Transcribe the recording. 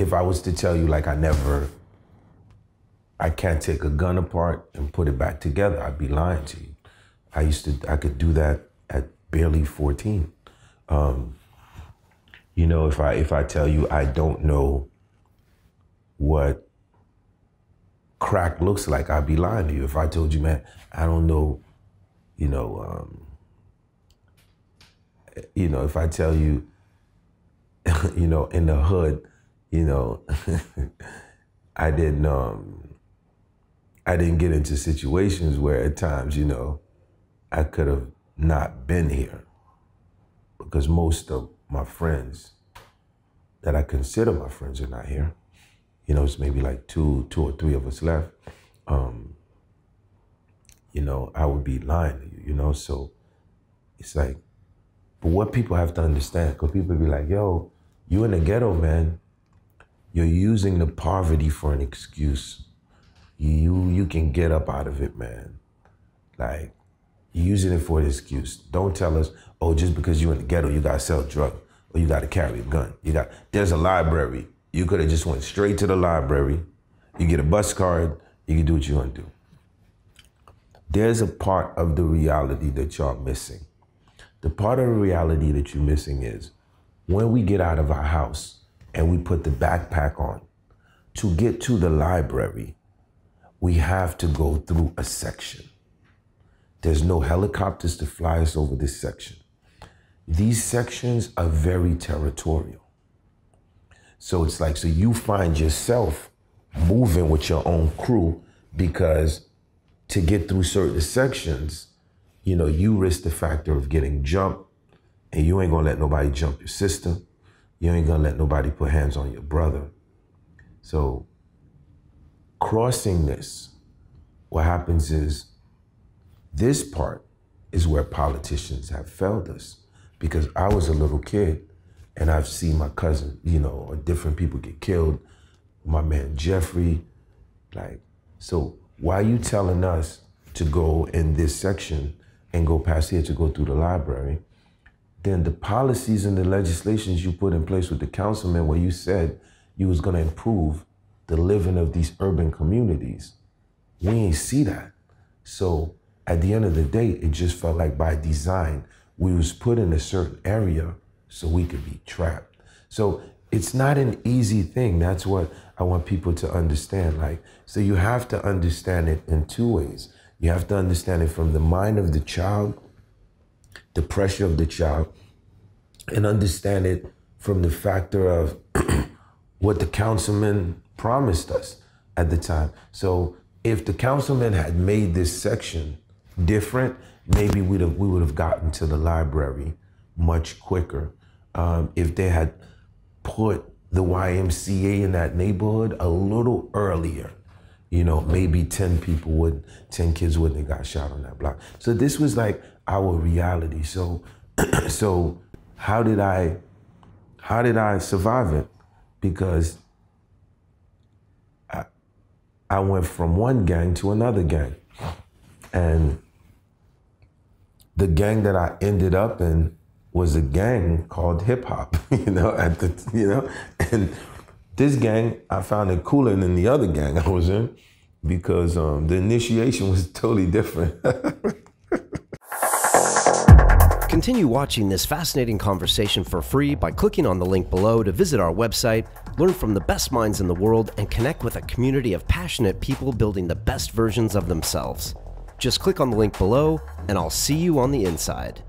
if I was to tell you like I can't take a gun apart and put it back together, I'd be lying to you. I could do that at barely 14. You know, if I tell you I don't know what crack looks like, I'd be lying to you. If I told you, man, I don't know, you know, if I tell you, you know, in the hood, you know, I didn't get into situations where at times, you know, I could have not been here, because most of my friends that I consider my friends are not here. You know, it's maybe like two or three of us left. You know, I would be lying to you, you know? So it's like, but what people have to understand, because people be like, yo, you in the ghetto, man, you're using the poverty for an excuse. You can get up out of it, man. Like, you're using it for an excuse. Don't tell us, oh, just because you're in the ghetto, you gotta sell drugs, or you gotta carry a gun. There's a library. You could have just went straight to the library. You get a bus card, you can do what you want to do. There's a part of the reality that y'all missing. The part of the reality that you're missing is when we get out of our house and we put the backpack on, to get to the library, we have to go through a section. There's no helicopters to fly us over this section. These sections are very territorial. So it's like, so you find yourself moving with your own crew, because to get through certain sections, you know, you risk the factor of getting jumped, and you ain't gonna let nobody jump your sister. You ain't gonna let nobody put hands on your brother. So crossing this, what happens is, this part is where politicians have failed us, because I was a little kid and I've seen my cousin, you know, or different people get killed. My man Jeffrey, like, so why are you telling us to go in this section and go past here to go through the library? Then the policies and the legislations you put in place with the councilman, where you said you was gonna improve the living of these urban communities, we ain't see that. So at the end of the day, it just felt like by design, we was put in a certain area so we could be trapped. So it's not an easy thing. That's what I want people to understand. Like, so you have to understand it in two ways. You have to understand it from the mind of the child, the pressure of the child, and understand it from the factor of what the councilman promised us at the time. So if the councilman had made this section different, maybe we would have gotten to the library much quicker. If they had put the YMCA in that neighborhood a little earlier, you know, maybe 10 kids wouldn't have got shot on that block. So this was like our reality. So, so how did I survive it? Because I went from one gang to another gang. And the gang that I ended up in was a gang called hip hop, you know, and this gang, I found it cooler than the other gang I was in, because the initiation was totally different. Continue watching this fascinating conversation for free by clicking on the link below to visit our website, learn from the best minds in the world, and connect with a community of passionate people building the best versions of themselves. Just click on the link below, and I'll see you on the inside.